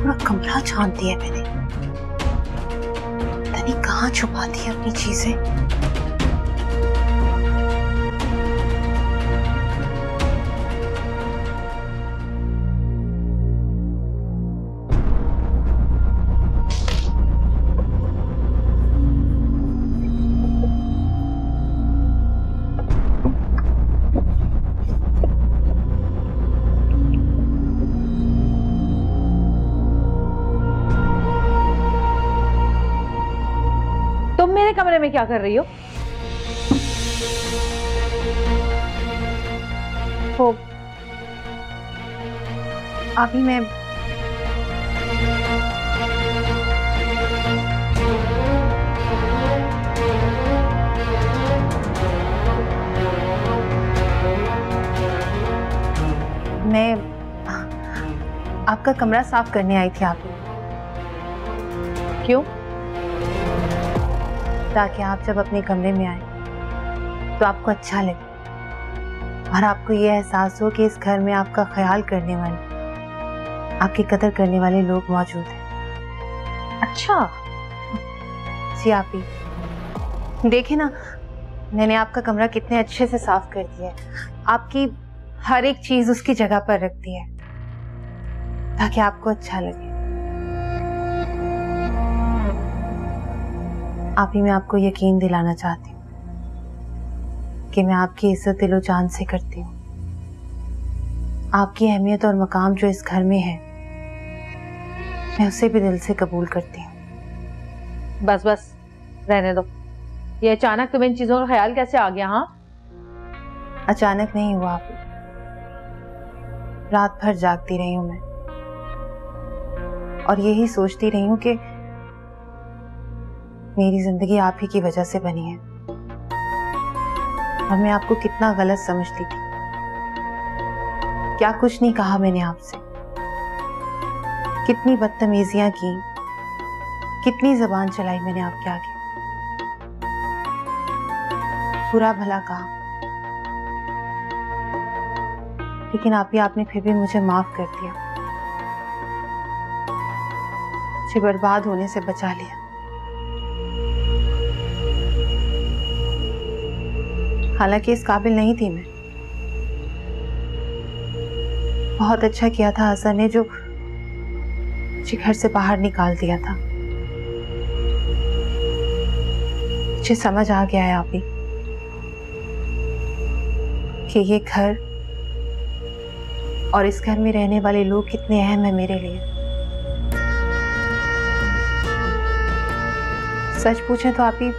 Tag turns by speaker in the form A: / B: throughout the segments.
A: पूरा कमरा छान दिया मैंने, पता नहीं कहाँ छुपा दी अपनी चीजें।
B: तुम मेरे कमरे में क्या कर रही हो?
A: वो अभी मैं आपका कमरा साफ करने आई थी। आप
B: क्यों?
A: ताकि आप जब अपने कमरे में आए तो आपको अच्छा लगे और आपको ये एहसास हो कि इस घर में आपका ख्याल करने वाले, आपकी कदर करने वाले लोग मौजूद हैं।
B: अच्छा
A: जी आप ही देखे ना, मैंने आपका कमरा कितने अच्छे से साफ कर दिया है। आपकी हर एक चीज उसकी जगह पर रख दी है ताकि आपको अच्छा लगे। आप ही मैं आपको यकीन दिलाना चाहती हूँ कि मैं आपकी इज्जत दिलो जान से करती हूँ। आपकी अहमियत और मकाम जो इस घर में है, मैं उसे भी दिल से कबूल करती हूँ।
B: बस बस रहने दो। ये अचानक तुम्हें इन चीजों का ख्याल कैसे आ गया? हाँ,
A: अचानक नहीं हुआ आप, रात भर जागती रही हूं मैं और यही सोचती रही हूं कि मेरी जिंदगी आप ही की वजह से बनी है और मैं आपको कितना गलत समझती थी। क्या कुछ नहीं कहा मैंने आपसे, कितनी बदतमीजियां की, कितनी जबान चलाई मैंने आपके आगे, बुरा भला कहा, लेकिन आपने फिर भी मुझे माफ कर दिया, मुझे बर्बाद होने से बचा लिया। हालांकि इस काबिल नहीं थी मैं। बहुत अच्छा किया था हसन ने जो मुझे घर से बाहर निकाल दिया था। मुझे समझ आ गया है आप ही कि ये घर और इस घर में रहने वाले लोग कितने अहम हैं मेरे लिए। सच पूछें तो आप ही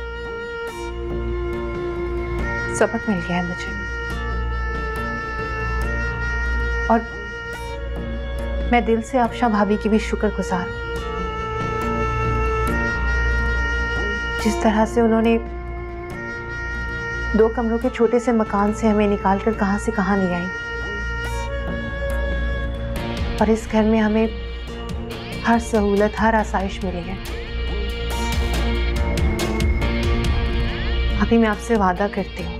A: सबक मिल गया है मुझे और मैं दिल से अफशा भाभी की भी शुक्रगुजार हूं। जिस तरह से उन्होंने 2 कमरों के छोटे से मकान से हमें निकालकर कहां से कहां ले आई और इस घर में हमें हर सहूलत, हर आसाइश मिली है। अभी मैं आपसे वादा करती हूँ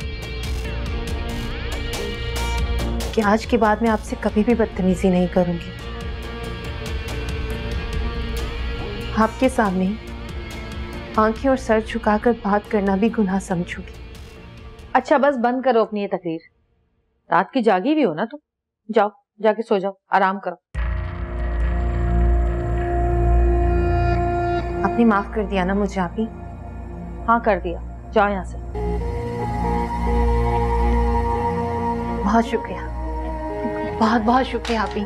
A: कि आज के बाद मैं आपसे कभी भी बदतमीजी नहीं करूंगी। आपके सामने आंखें और सर झुकाकर बात करना भी गुनाह समझूंगी।
B: अच्छा बस बंद करो अपनी ये तकरीर। रात की जागी भी हो ना तुम। जाओ जाके सो जाओ, आराम करो।
A: आपने माफ कर दिया ना मुझे आप ही?
B: हाँ कर दिया, जाओ यहाँ से।
A: बहुत शुक्रिया, बहुत बहुत शुक्रिया आप ही,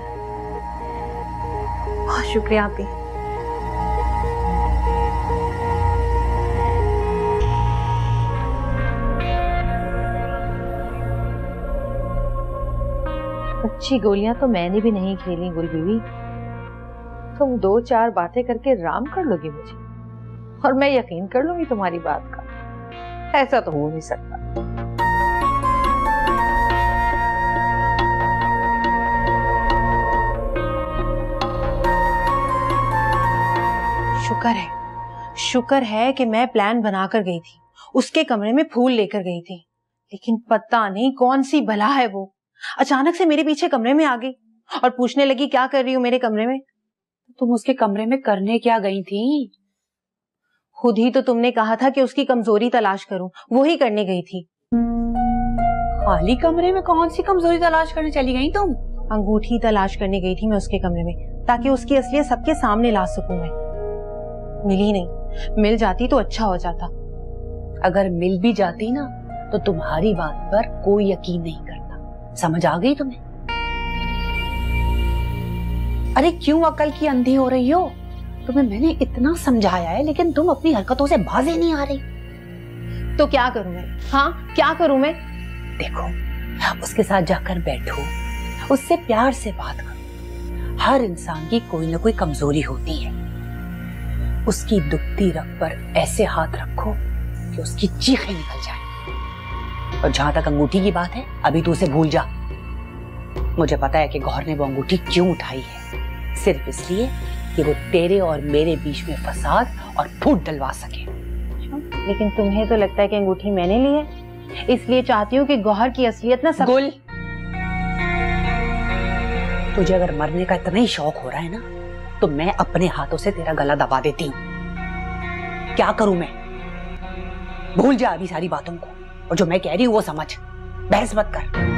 A: बहुत शुक्रिया आप ही।
B: अच्छी गोलियां तो मैंने भी नहीं खेली गुल बीवी। तुम 2-4 बातें करके राम कर लोगी मुझे और मैं यकीन कर लूंगी तुम्हारी बात का। ऐसा तो हो नहीं सकता।
A: शुक्र है कि मैं प्लान बनाकर गई थी, उसके कमरे में फूल लेकर गई थी, लेकिन पता नहीं कौन सी बला है वो अचानक से मेरे पीछे कमरे में आ गई और पूछने लगी क्या कर रही हूँ मेरे कमरे में।
C: तुम उसके कमरे में करने क्या गई थी?
A: खुद ही तो तुमने कहा था कि उसकी कमजोरी तलाश करूं, वो ही करने गई थी।
C: खाली कमरे में कौन सी कमजोरी तलाश करने चली गई तुम?
A: अंगूठी तलाश करने गई थी मैं उसके कमरे में, ताकि उसकी असलियत सबके सामने ला सकूं मैं। मिली नहीं, मिल जाती तो अच्छा हो जाता।
C: अगर मिल भी जाती ना तो तुम्हारी बात पर कोई यकीन नहीं करता। समझ आ गई तुम्हें? अरे क्यों अकल की अंधी हो रही हो? तुम्हें मैंने इतना समझाया है लेकिन तुम अपनी हरकतों से बाज ही नहीं आ रही।
A: तो क्या करूं मैं? हाँ, क्या करूं मैं?
C: देखो, उसके साथ जाकर बैठो, उससे प्यार से बात करो। हर इंसान की कोई ना कोई कमजोरी होती है। उसकी दुखती रग पर ऐसे हाथ रखो कि उसकी चीखें निकल जाए। और जहां तक अंगूठी की बात है, अभी तू उसे भूल जा। मुझे पता है कि गौहर ने वो अंगूठी क्यों उठाई है, सिर्फ इसलिए कि वो तेरे और मेरे बीच में फसाद और फूट डलवा सके।
A: लेकिन तुम्हें तो लगता है कि अंगूठी मैंने ली है, इसलिए चाहती हूँ कि गौहर की असलियत ना सब।
C: गुल, तुझे अगर मरने का इतना ही शौक हो रहा है ना, तो मैं अपने हाथों से तेरा गला दबा देती हूँ। क्या करूं मैं? भूल जा अभी सारी बातों को, और जो मैं कह रही हूँ वो समझ। बहस मत कर।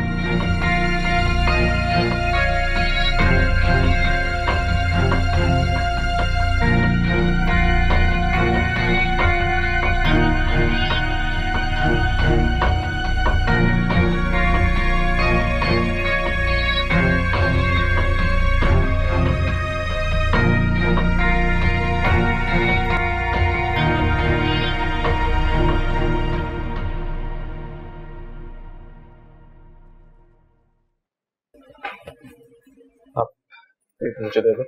D: मुझे दे दो,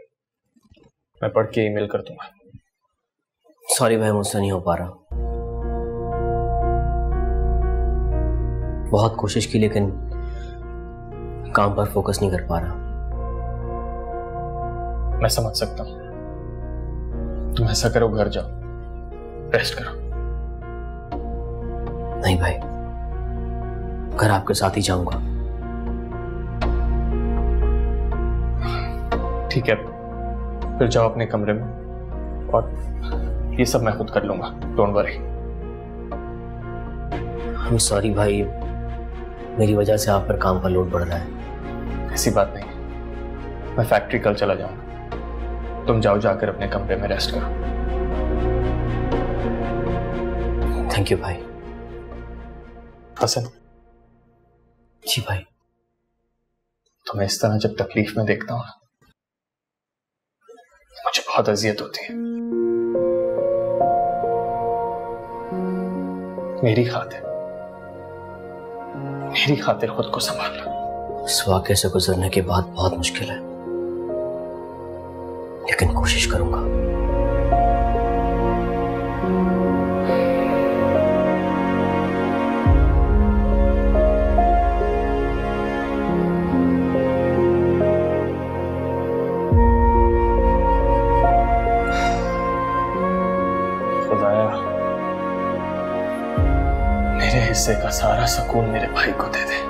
D: मैं पढ़ के ईमेल कर दूंगा।
E: सॉरी भाई, मुझसे नहीं हो पा रहा। बहुत कोशिश की लेकिन काम पर फोकस नहीं कर पा रहा।
D: मैं समझ सकता हूँ। तुम ऐसा करो, घर जाओ, रेस्ट करो।
E: नहीं भाई, घर आपके साथ ही जाऊंगा।
D: ठीक है, फिर जाओ अपने कमरे में, और ये सब मैं खुद कर लूंगा। Don't worry.
E: I'm सॉरी भाई, मेरी वजह से आप पर काम का लोड बढ़ रहा है।
D: ऐसी बात नहीं, मैं फैक्ट्री कल चला जाऊंगा। तुम जाओ, जाकर अपने कमरे में रेस्ट करो।
E: थैंक यू भाई।
D: हसन।
E: जी भाई।
D: तुम्हें इस तरह जब तकलीफ में देखता हूं, मुझे बहुत अजियत होती है। मेरी खातिर खुद को संभालना।
E: इस वाक़े से गुजरने के बाद बहुत मुश्किल है, लेकिन कोशिश करूंगा।
D: मेरे हिस्से का सारा सुकून मेरे भाई को दे दे।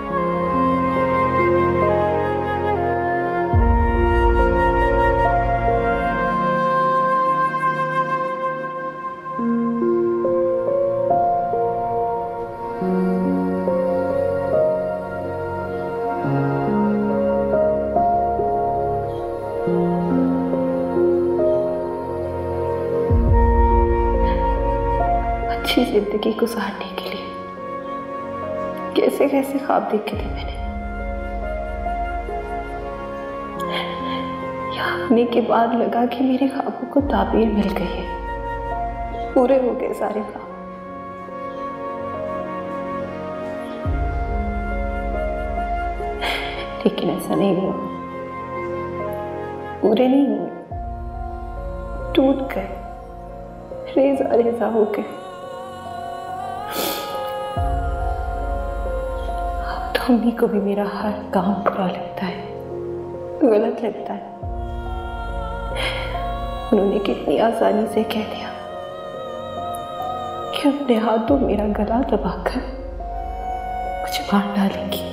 F: अच्छी जिंदगी गुजारने के लिए कैसे कैसे ख्वाब देखे थे मैंने। यहाँ आने के बाद लगा कि मेरे ख्वाबों को ताबीर मिल गई है, पूरे हो गए सारे ख्वाब। लेकिन ऐसा नहीं हुआ, पूरे नहीं हुए, टूट गए, रेजा रेजा हो गए। मम्मी को भी मेरा हर काम बुरा लगता है, गलत लगता है। उन्होंने कितनी आसानी से कह दिया कि अपने हाथों मेरा गला दबाकर मुझे मार डालेंगी।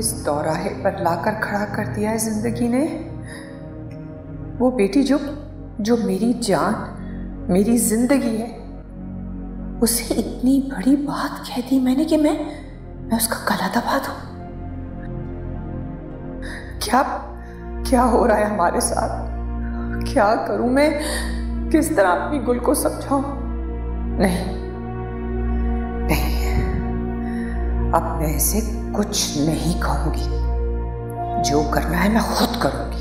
G: इस दौराहे पर लाकर खड़ा कर दिया है जिंदगी ने। वो बेटी जो मेरी जान, मेरी जिंदगी है, उसे इतनी बड़ी बात कह दी मैंने कि मैं उसका गला दबा दूं। क्या हो रहा है हमारे साथ? क्या करूं मैं? किस तरह अपनी गुल को समझाऊं? नहीं, अब मैं इसे कुछ नहीं कहूंगी। जो करना है मैं खुद करूंगी।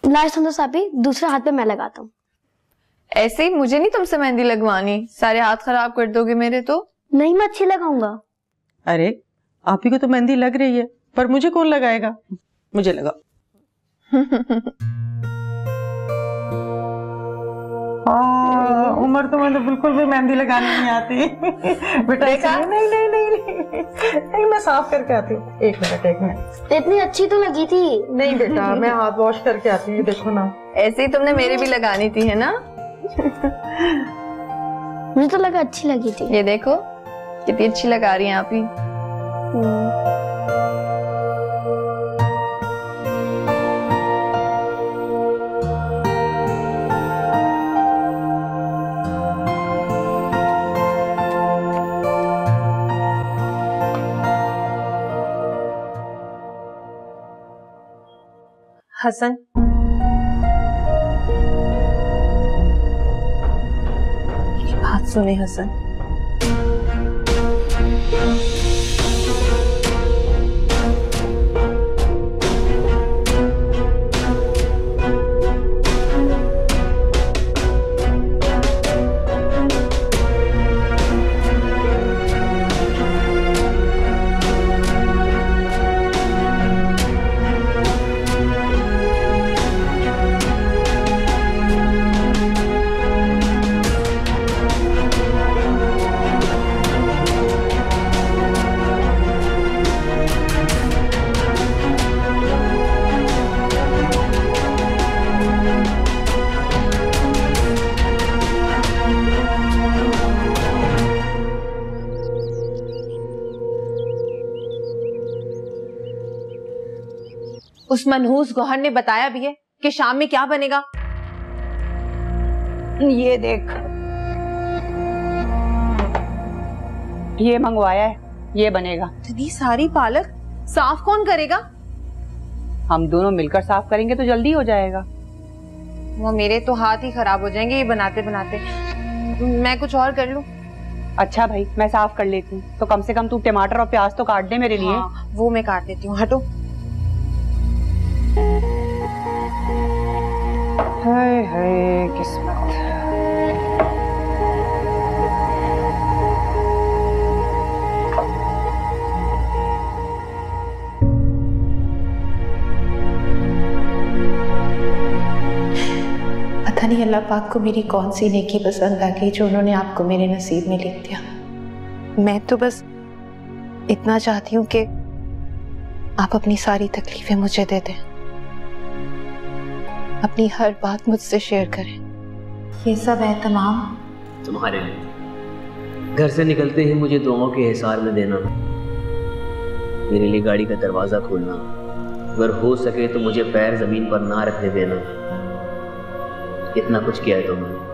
H: लाए संतोष भाभी, दूसरे हाथ पे मैं लगाता हूँ।
F: ऐसे ही मुझे नहीं तुमसे मेहंदी लगवानी, सारे हाथ खराब कर दोगे मेरे तो।
H: नहीं, मैं अच्छी लगाऊंगा।
I: अरे आप ही को तो मेहंदी लग रही है, पर मुझे कौन लगाएगा? मुझे लगा। उमर तो मुझे बिल्कुल भी मेहंदी लगानी नहीं आती। बेटा नहीं, मैं साफ करके आती हूँ। एक मिनट।
H: इतनी अच्छी तो लगी थी।
I: नहीं बेटा, मैं हाथ वॉश करके आती हूँ। देखो ना,
F: ऐसे ही तुमने मेरी भी लगानी थी, है ना?
H: मुझे तो लगा अच्छी लगी थी।
F: ये देखो कितनी अच्छी लगा रही हैं आप ही।
A: हसन, मेरी बात सुने हसन। उस मनहूस गौहर ने बताया भी है कि शाम में क्या बनेगा।
C: ये देख, ये मंगवाया है, ये बनेगा।
A: इतनी सारी पालक साफ कौन करेगा?
C: हम दोनों मिलकर साफ करेंगे तो जल्दी हो जाएगा।
A: वो मेरे तो हाथ ही खराब हो जाएंगे ये बनाते बनाते। मैं कुछ और कर लूं?
C: अच्छा भाई, मैं साफ कर लेती हूँ, तो कम से कम तू टमाटर और प्याज तो काट दे मेरे लिए।
A: हाँ, वो मैं काट देती हूँ, हटो।
C: हाय हाय किस्मत।
A: पता नहीं अल्लाह पाक को मेरी कौन सी नेकी पसंद आ गई जो उन्होंने आपको मेरे नसीब में लिख दिया। मैं तो बस इतना चाहती हूँ कि आप अपनी सारी तकलीफें मुझे दे दें, अपनी हर बात मुझसे शेयर करें। ये सब है तमाम
E: तुम्हारे लिए। घर से निकलते ही मुझे दुआओं के हिसार में देना, मेरे लिए गाड़ी का दरवाज़ा खोलना, अगर हो सके तो मुझे पैर ज़मीन पर ना रखने देना। इतना कुछ किया है तुमने।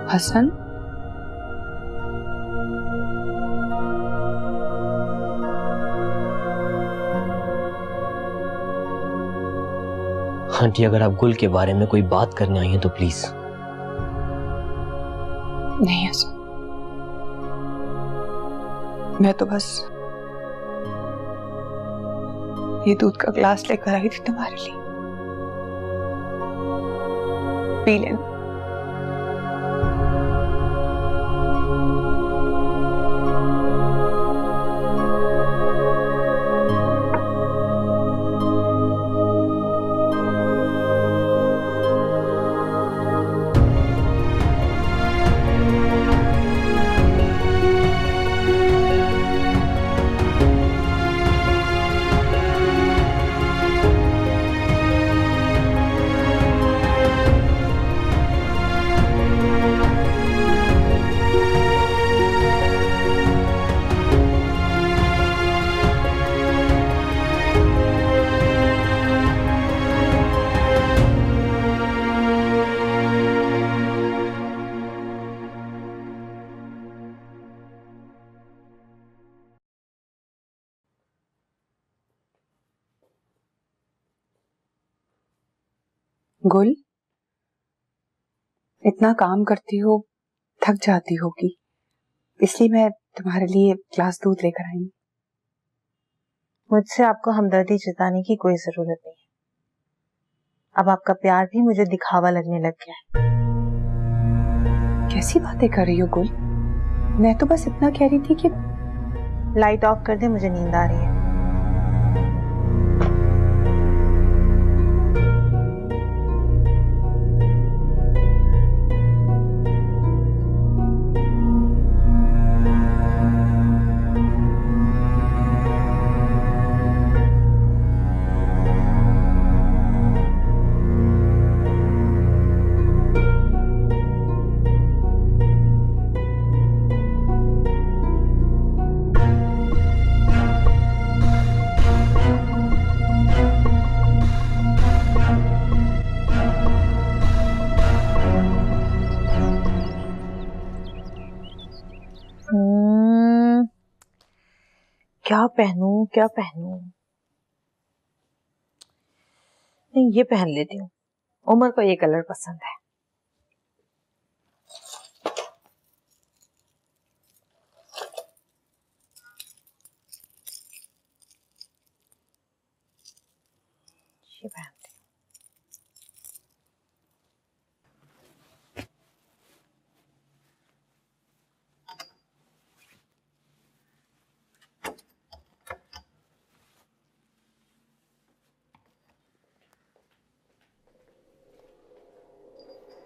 G: हसन,
E: आंटी, अगर आप गुल के बारे में कोई बात करने आई हैं तो प्लीज।
G: नहीं हसन, मैं तो बस ये दूध का ग्लास लेकर आई थी तुम्हारे लिए, पी लेना। गुल, इतना काम करती हो, थक जाती होगी, इसलिए मैं तुम्हारे लिए ग्लास दूध लेकर आई हूँ।
A: मुझसे आपको हमदर्दी जताने की कोई जरूरत नहीं है। अब आपका प्यार भी मुझे दिखावा लगने लग गया है।
G: कैसी बातें कर रही हो गुल? मैं तो बस इतना कह रही थी कि
A: लाइट ऑफ कर दे, मुझे नींद आ रही है।
B: क्या पहनूं क्या पहनूं? नहीं, ये पहन लेती हूँ। उमर को ये कलर पसंद है। ये पहनती हूँ।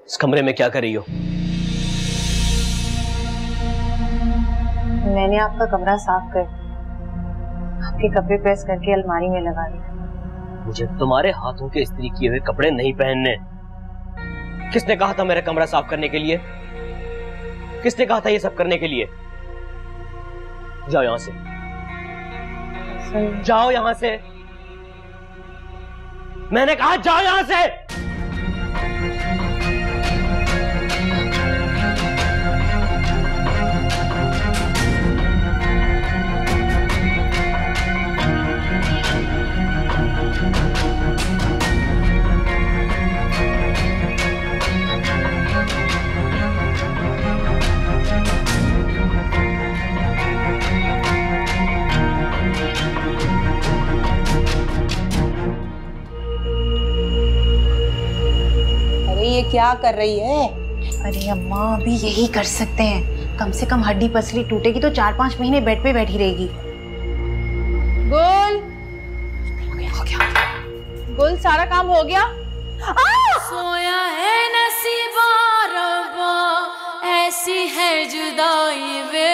E: इस कमरे में क्या कर रही हो?
A: मैंने आपका कमरा साफ कर आपके कपड़े प्रेस करके अलमारी में लगा दिया।
E: मुझे तुम्हारे हाथों के इस्त्री किए हुए कपड़े नहीं पहनने। किसने कहा था मेरा कमरा साफ करने के लिए? किसने कहा था ये सब करने के लिए? जाओ यहां से, जाओ यहां से। मैंने कहा जाओ यहां से।
J: ये क्या कर रही है?
A: अरे अम्मा, अभी यही कर सकते हैं। कम से कम हड्डी पसली टूटेगी तो 4-5 महीने बेड पे बैठी रहेगी।
J: गुल,
A: हो गया।
J: गुल, सारा काम हो गया?
K: सोया है नसीबा रब्बा, ऐसी है जुदाई वे।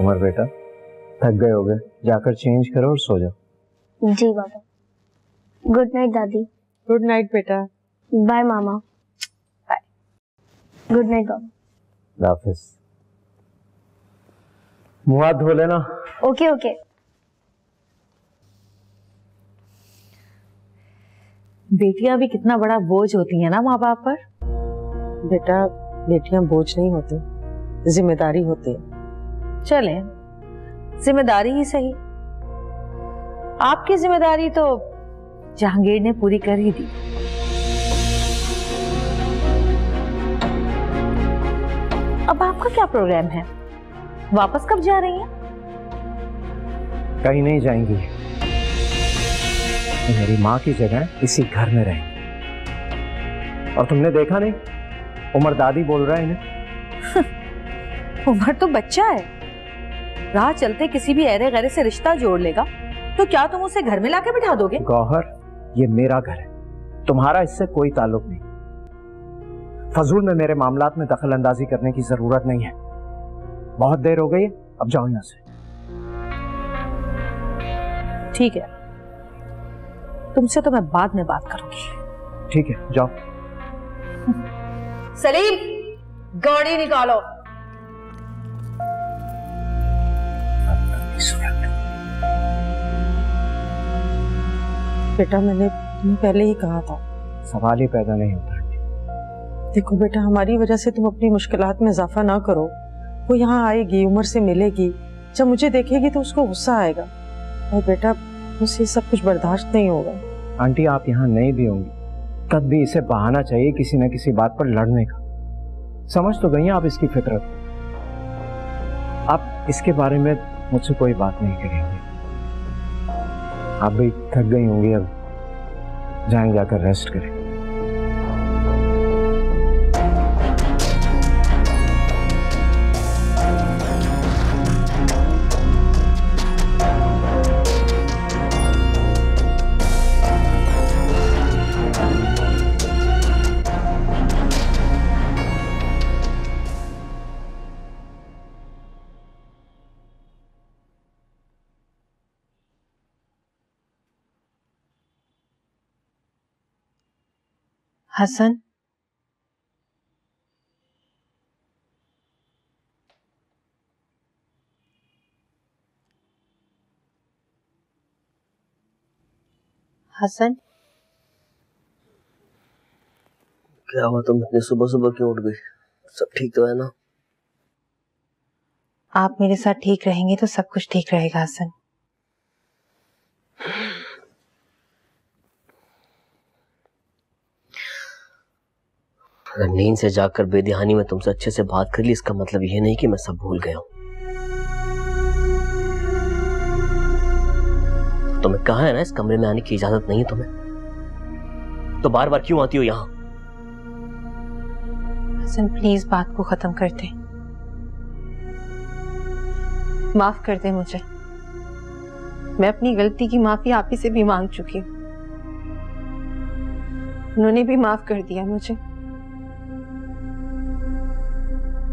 L: उमर बेटा, थक गए होगे, जाकर चेंज करो और सो जाओ।
H: जी बाबा। गुड नाइट दादी।
I: गुड नाइट बेटा।
H: बाय मामा।
B: बाय।
H: गुड नाइट बाबा।
L: हाफिज। मुंह हाथ धो लेना।
H: Okay okay.
B: बेटियां भी कितना बड़ा बोझ होती हैं ना माँ बाप पर।
I: बेटा बेटियां बोझ नहीं होती, जिम्मेदारी होती है।
B: चले, जिम्मेदारी ही सही। आपकी जिम्मेदारी तो जहांगीर ने पूरी कर ही दी। अब आपका क्या प्रोग्राम है? वापस कब जा रही हैं?
L: कहीं नहीं जाएंगी, मेरी माँ की जगह इसी घर में रहेंगी। और तुमने देखा नहीं, उमर दादी बोल रहा है इन्हें।
B: उमर तो बच्चा है, राह चलते किसी भी ऐरे गैरे से रिश्ता जोड़ लेगा, तो क्या तुम उसे घर में लाके बिठा दोगे?
L: गौहर, ये मेरा घर है, तुम्हारा इससे कोई ताल्लुक नहीं। फजूल में मेरे मामलात में दखल अंदाजी करने की जरूरत नहीं है। बहुत देर हो गई है, अब जाओ यहां से।
B: ठीक है, तुमसे तो मैं बाद में बात करूंगी।
L: ठीक है, जाओ।
B: सलीम, गाड़ी निकालो।
I: बेटा मैंने तुम्हें पहले ही कहा था,
L: सवाल ही पैदा नहीं होता।
I: देखो बेटा, हमारी वजह से तुम अपनी मुश्किलात में इजाफा ना करो। वो यहाँ आएगी, उमर से मिलेगी, जब मुझे देखेगी तो उसको गुस्सा आएगा, और बेटा मुझसे ये सब कुछ बर्दाश्त नहीं होगा।
L: आंटी, आप यहाँ नहीं भी होंगी, तब भी इसे बहाना चाहिए किसी न किसी बात पर लड़ने का। समझ तो गई हैं आप इसकी फितरत। आप इसके बारे में मुझसे कोई बात नहीं करेंगे। आप भी थक गई होंगी, अब जाएं, जाकर रेस्ट करें।
A: हसन, हसन,
E: क्या हुआ? तुम इतने सुबह सुबह क्यों उठ गई? सब ठीक तो है ना?
A: आप मेरे साथ ठीक रहेंगे तो सब कुछ ठीक रहेगा हसन।
E: अगर नींद से जागकर बेध्यानी में तुमसे अच्छे से बात कर ली, इसका मतलब ये नहीं कि मैं सब भूल गया हूं। तुम्हें कहा है ना इस कमरे में आने की इजाजत नहीं है तुम्हें, तो बार बार क्यों आती हो यहां?
A: हसन प्लीज बात को खत्म कर दे, माफ कर दे मुझे। मैं अपनी गलती की माफी आप ही से भी मांग चुकी हूँ, उन्होंने भी माफ कर दिया मुझे।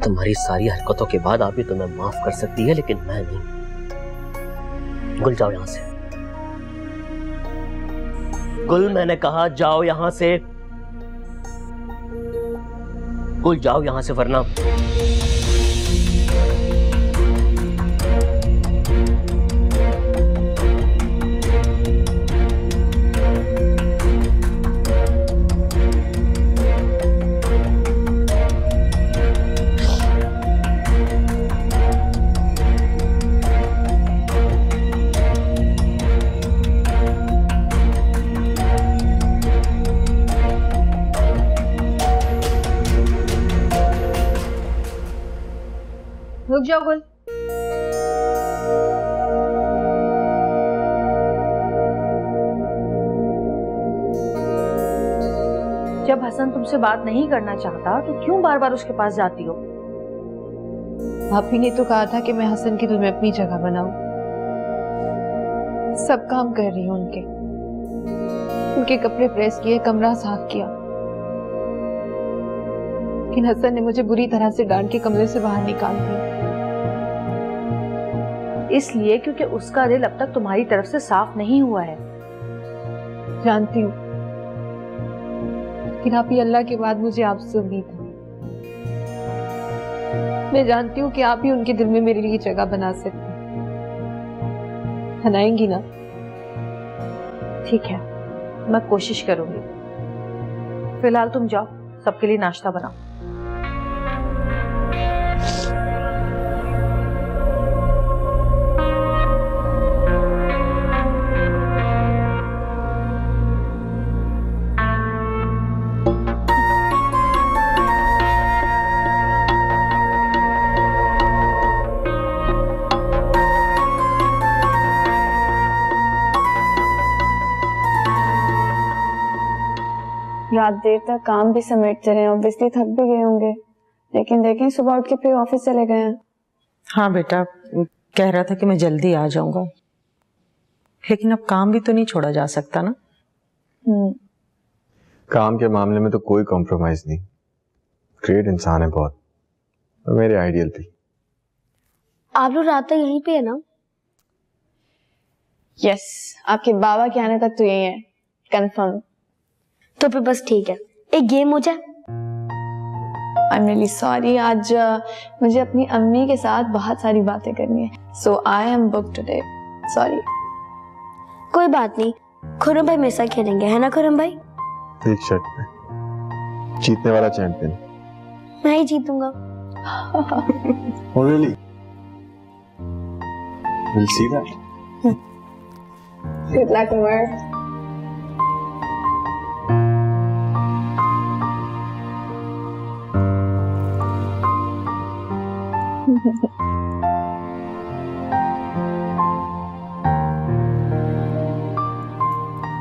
E: तुम्हारी सारी हरकतों के बाद आप ही तुम्हें माफ कर सकती है, लेकिन मैं नहीं। गुल, जाओ यहां से। गुल, मैंने कहा जाओ यहां से। गुल, जाओ यहां से, वरना
B: रुक जाओ गुल। जब हसन तुमसे बात नहीं करना चाहता तो क्यों बार बार उसके पास जाती हो?
A: आप ही ने तो कहा था कि मैं हसन के दिल में अपनी जगह बनाऊं। सब काम कर रही हूं, उनके कपड़े प्रेस किए, कमरा साफ किया, लेकिन हसन ने मुझे बुरी तरह से डांट के कमरे से बाहर निकाल दिया।
B: इसलिए क्योंकि उसका दिल अब तक तुम्हारी तरफ से साफ नहीं हुआ है।
F: जानती हूँ, लेकिन आप ही अल्लाह के बाद मुझे आपसे उम्मीद है। मैं जानती हूँ कि आप ही उनके दिल में मेरे लिए जगह बना सकती हैं। बनाएंगी ना?
B: ठीक है, मैं कोशिश करूंगी। फिलहाल तुम जाओ, सबके लिए नाश्ता बनाओ।
F: रात देर तक काम भी समेटते रहे, ऑब्वियसली थक भी गए होंगे, लेकिन देखें सुबह उठ के फिर ऑफिस चले गए हैं।
I: हाँ बेटा, कह रहा था कि मैं जल्दी आ जाऊंगा, लेकिन अब काम भी तो नहीं छोड़ा जा सकता ना।
M: काम के मामले में तो कोई कॉम्प्रोमाइज नहीं। ग्रेट इंसान है बहुत, और मेरे आइडियल भी।
H: आप लोग रात तक यहीं पे है ना?
F: यस, आपके बाबा के आने तक तो यही है, कंफर्म।
H: तो फिर बस ठीक है, एक गेम हो जाए।
F: आई एम रियली सॉरी, आज मुझे अपनी अम्मी के साथ बहुत सारी बातें करनी है, so I am booked today, sorry.
H: कोई बात नहीं, खुरम भाई मेरे साथ खेलेंगे, है ना खुरम भाई?
M: एक शर्ट पे जीतने वाला चैंपियन
H: मैं ही जीतूंगा।
M: Oh really? We'll see that.
F: Good luck, Umar.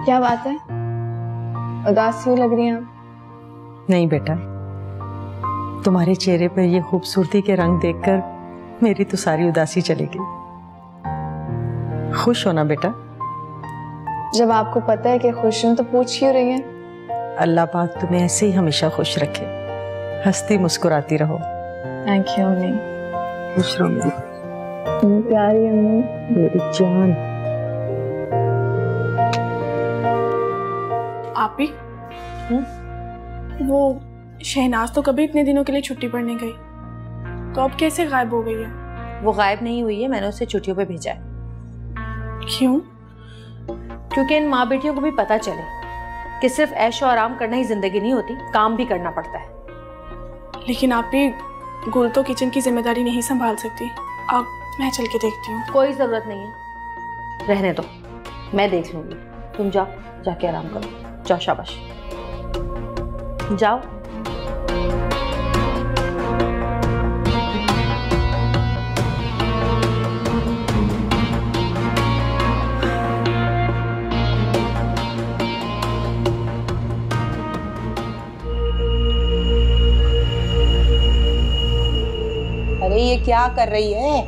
F: क्या बात है, उदास क्यों लग रही हैं आप?
I: नहीं बेटा, तुम्हारे चेहरे पर ये खूबसूरती के रंग देखकर मेरी तो सारी उदासी चली गई। खुश हो ना बेटा?
F: जब आपको पता है कि खुश हूं तो पूछ क्यों रही हैं?
I: अल्लाह पाक तुम्हें ऐसे ही हमेशा खुश रखे, हंसती मुस्कुराती रहो।
F: थैंक यू अम्मी।
I: खुश रहो मेरी
F: प्यारी अम्मी,
I: मेरी जान।
N: आप ही वो शहनाज तो कभी इतने दिनों के लिए छुट्टी पर नहीं गई, तो अब कैसे गायब हो गई है?
B: वो गायब नहीं हुई है, मैंने उसे छुट्टियों पे भेजा है।
N: क्यों?
B: क्योंकि इन माँ बेटियों को भी पता चले कि सिर्फ ऐशो आराम करना ही जिंदगी नहीं होती, काम भी करना पड़ता है।
N: लेकिन आप भी गुल तो किचन की जिम्मेदारी नहीं संभाल सकती, अब मैं चल के देखती हूँ।
B: कोई जरूरत नहीं है, रहने दो, मैं देख लूंगी। तुम जाओ, जाके आराम करो, जाओ, शाबाश, जाओ।
C: अरे ये क्या कर रही है?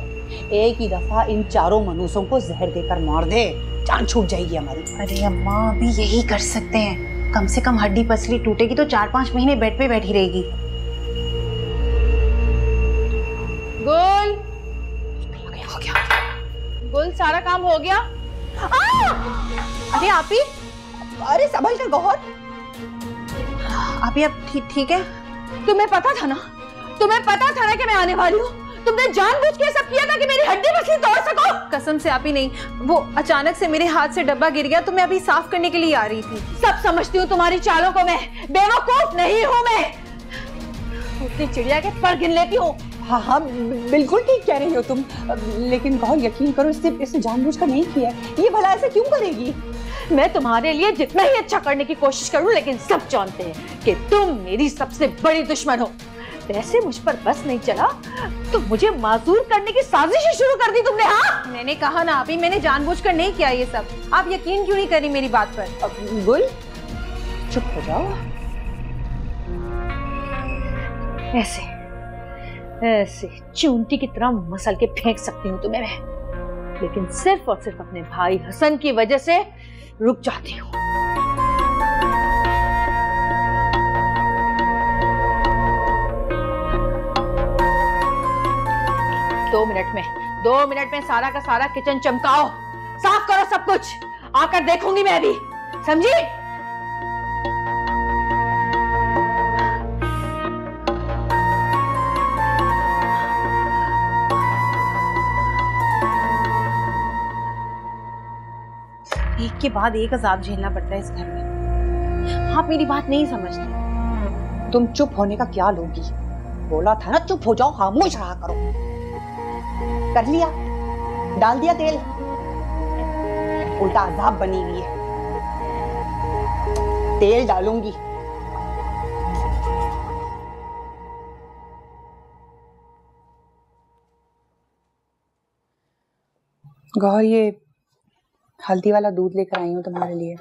C: एक ही दफा इन चारों मनुष्यों को जहर देकर मार दे, जान छूट जाएगी हमारी।
A: अरे अम्मा, अभी यही कर सकते हैं, कम से कम हड्डी पसली टूटेगी तो 4-5 महीने बेड पे बैठी रहेगी।
J: गुल, हो गया। गुल, सारा काम हो गया?
A: अरे आप ही,
C: अरे संभल कर गौर।
A: आप ठीक है?
J: तुम्हें पता था ना, तुम्हें पता था ना कि मैं आने वाली हूँ? तुमने जानबूझ के सब किया था कि मेरी हड्डी पसली तोड़ सको?
A: कसम से आप ही नहीं, वो अचानक से मेरे हाथ से डब्बा गिर गया तो मैं अभी साफ करने के लिए आ रही थी।
J: सब समझती हूँ तुम्हारी चालों को मैं, बेवकूफ नहीं हूँ मैं। उतनी चिड़िया के पर गिन लेती हूँ।
C: हाँ हाँ बिल्कुल ठीक कह रही हो तुम, लेकिन गौर यकीन करो, इसने जानबूझकर नहीं किया। ये भला ऐसे क्यों करेगी?
J: मैं तुम्हारे लिए जितना ही अच्छा करने की कोशिश करूं, लेकिन सब जानते हैं कि तुम मेरी सबसे बड़ी दुश्मन हो। वैसे मुझ पर बस नहीं चला तो मुझे माजूर करने की साजिश शुरू कर दी तुमने। हाँ,
A: मैंने कहा ना अभी, मैंने जानबूझकर नहीं किया ये सब। आप यकीन क्यों नहीं करी मेरी बात पर?
C: गुल चुप हो जाओ।
B: ऐसे ऐसे चूंटी की तरह मसल के फेंक सकती हूँ तुम्हें मैं, लेकिन सिर्फ और सिर्फ अपने भाई हसन की वजह से रुक जाती हूँ। 2 मिनट में
J: 2 मिनट में सारा का सारा किचन चमकाओ, साफ करो सब कुछ। आकर देखूंगी मैं भी, समझी?
A: एक के बाद एक अजाब झेलना पड़ता है इस घर में। आप मेरी बात नहीं समझते।
C: तुम चुप होने का क्या लोगी? बोला था ना चुप हो जाओ, खामोश रहा करो। कर लिया, डाल दिया तेल, उल्टा अजाब बनी हुई है। तेल डालूंगी।
G: गौर, ये हल्दी वाला दूध लेकर आई हूँ तुम्हारे लिए।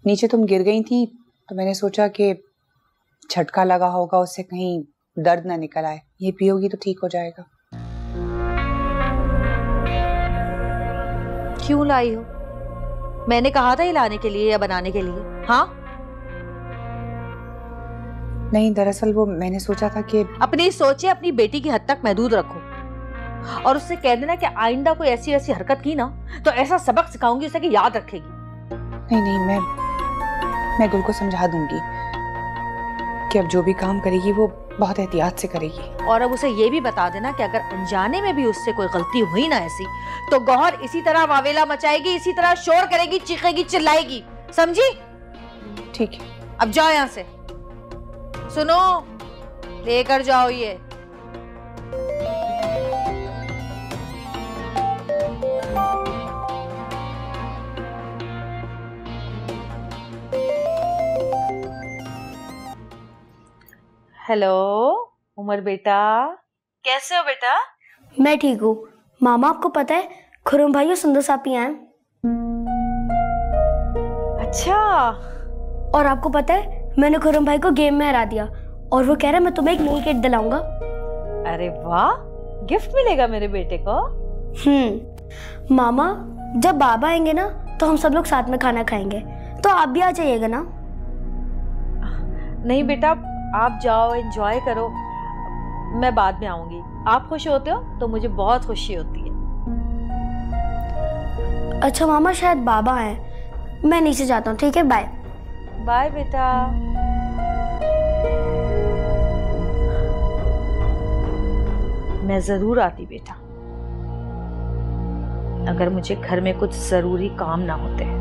G: नीचे तुम गिर गई थी तो मैंने सोचा कि झटका लगा होगा, उससे कहीं दर्द ना निकल आए। ये पियोगी तो ठीक हो जाएगा।
J: क्यों लाई हो? मैंने कहा था ये लाने के लिए या बनाने के लिए? हाँ?
G: नहीं, दरअसल वो मैंने सोचा था कि
J: अपनी सोचे अपनी बेटी की हद तक महदूद रखो और उससे कह देना कि आइंदा कोई ऐसी ऐसी हरकत की ना तो ऐसा सबक सिखाऊंगी उसे कि याद रखेगी।
G: नहीं, मैं गुल को समझा दूंगी कि अब जो भी काम करेगी वो बहुत एहतियात से करेगी।
J: और अब उसे ये भी बता देना कि अगर अनजाने में भी उससे कोई गलती हुई ना ऐसी तो गौहर इसी तरह वावेला मचाएगी, इसी तरह शोर करेगी, चीखेगी, चिल्लाएगी, समझी?
G: ठीक है,
J: अब जाओ यहाँ से। सुनो, लेकर जाओ ये। हेलो उमर बेटा, कैसे हो बेटा?
H: मैं ठीक हूँ। मामा, आपको पता है खुरम भाई और सुंदर सापी आए?
J: अच्छा।
H: और आपको पता है मैंने खुरम भाई को गेम में हरा दिया और वो कह रहा है मैं तुम्हें एक नई किट दिलाऊंगा।
J: अरे वाह, गिफ्ट मिलेगा मेरे बेटे को।
H: मामा, जब बाबा आएंगे ना तो हम सब लोग साथ में खाना खाएंगे, तो आप भी आ जाइएगा ना?
J: नहीं बेटा, आप जाओ, एंजॉय करो, मैं बाद में आऊंगी। आप खुश होते हो तो मुझे बहुत खुशी होती है।
H: अच्छा मामा, शायद बाबा आए, मैं नीचे जाता हूँ। ठीक है, बाय।
J: बाय बेटा। मैं जरूर आती बेटा, अगर मुझे घर में कुछ जरूरी काम ना होते।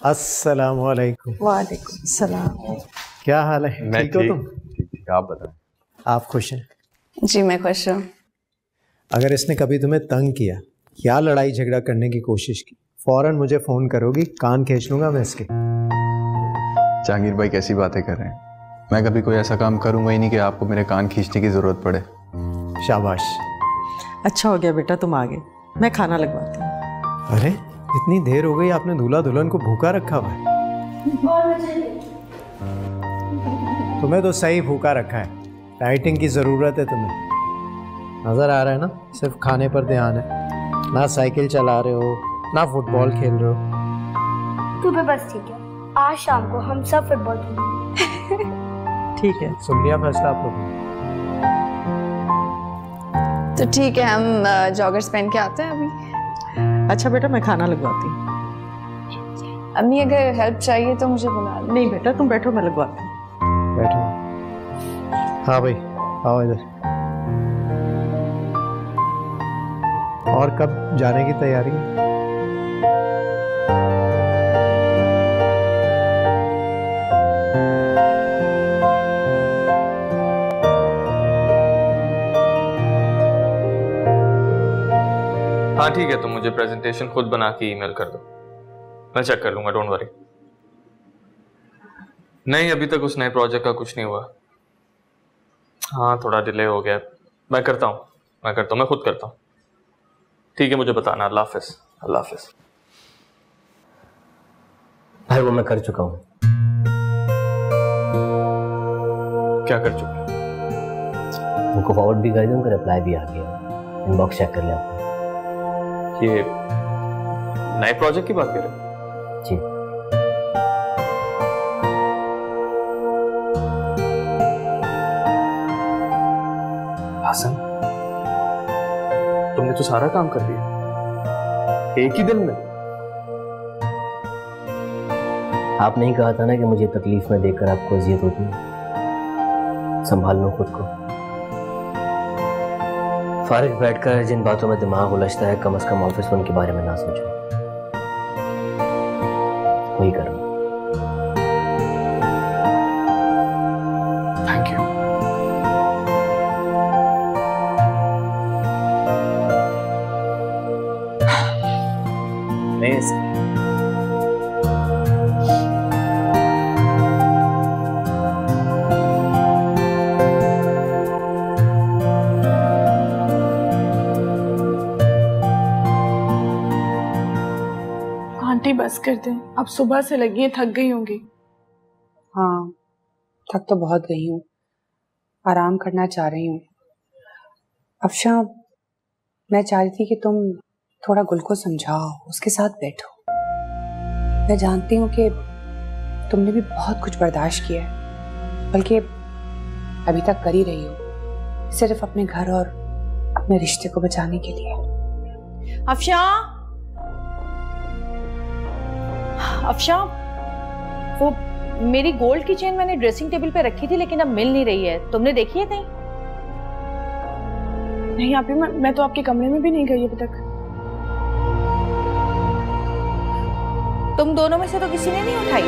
L: अस्सलामुअलैकुम।
I: वालेकुम सलाम।
L: क्या हाल है?
M: मैं
L: ठीक हो तुम?
M: ठीक, आप बताएं।
L: आप खुश हैं?
F: जी मैं खुश हूँ।
L: अगर इसने कभी तुम्हें तंग किया या लड़ाई झगड़ा करने की कोशिश की, फौरन मुझे फ़ोन करोगी, कान खींच लूँगा मैं इसके।
M: जहांगीर भाई कैसी बातें कर रहे हैं? मैं कभी कोई ऐसा काम करूँगा ही नहीं कि आपको मेरे कान खींचने की ज़रूरत पड़े।
L: शाबाश।
I: अच्छा हो गया बेटा तुम आ गए, मैं खाना लगवाती हूँ।
L: अरे इतनी देर हो गई, आपने दूल्हा दुल्हन को भूखा रखा हुआ है। तुम्हें तो सही भूखा रखा है, डाइटिंग की ज़रूरत है तुम्हें। नज़र आ रहा है ना, सिर्फ खाने पर ध्यान है, ना साइकिल चला रहे हो ना फुटबॉल खेल रहे हो।
H: तू भी बस ठीक है, आज शाम को हम सब फुटबॉल खेलेंगे।
L: ठीक है, सुन लिया फैसला आप लोगों ने?
F: तो ठीक है, हम जॉगर्स पहन के आते हैं अभी।
I: अच्छा बेटा मैं खाना लगवाती हूँ।
F: अम्मी अगर हेल्प चाहिए तो मुझे बुला लो।
I: नहीं बेटा तुम बैठो, मैं लगवाती हूँ।
L: बैठो। हाँ भाई आओ इधर। और कब जाने की तैयारी है?
D: हाँ ठीक है, तो मुझे प्रेजेंटेशन खुद बना के ईमेल कर दो, मैं चेक कर लूंगा, डोंट वरी। नहीं, अभी तक उस नए प्रोजेक्ट का कुछ नहीं हुआ। हाँ थोड़ा डिले हो गया, मैं करता हूँ, मैं खुद करता हूँ। ठीक है, मुझे बताना। अल्लाह हाफिज़। अल्लाह हाफिज़।
E: भाई वो मैं कर चुका हूँ।
D: क्या कर चुके?
E: उनको फॉरवर्ड भी कर दिया, उनका रिप्लाई भी आ गया। इनबॉक्स चेक कर लिया आपने?
D: ये नए प्रोजेक्ट की बात कर रहे हैं?
E: जी।
D: हसन, तुमने तो सारा काम कर दिया एक ही दिन में।
E: आपने ही कहा था ना कि मुझे तकलीफ में देखकर आपको अजियत होती है, संभाल लो खुद को। फारिग बैठकर जिन बातों में दिमाग उलझता है, कम से कम ऑफिस में उनके बारे में ना सोचो। वही करो।
D: Thank you.
N: आंटी बस कर दें, अब सुबह से लगी है, थक गई होंगी।
G: हाँ, थक तो बहुत गई हूँ, आराम करना चाह रही हूँ। अफशा, मैं चाह रही थी कि तुम थोड़ा गुल को समझाओ, उसके साथ बैठो। मैं जानती हूँ कि तुमने भी बहुत कुछ बर्दाश्त किया है, बल्कि अभी तक कर ही रही हो, सिर्फ अपने घर और अपने रिश्ते को बचाने के लिए।
J: अफशा, अफशा, वो मेरी गोल्ड की चेन मैंने ड्रेसिंग टेबल पे रखी थी, लेकिन अब मिल नहीं रही है। तुमने देखी है कहीं?
N: नहीं आप ही, मैं तो आपके कमरे में भी नहीं गई अभी तक।
J: तुम दोनों में से तो किसी ने नहीं उठाई।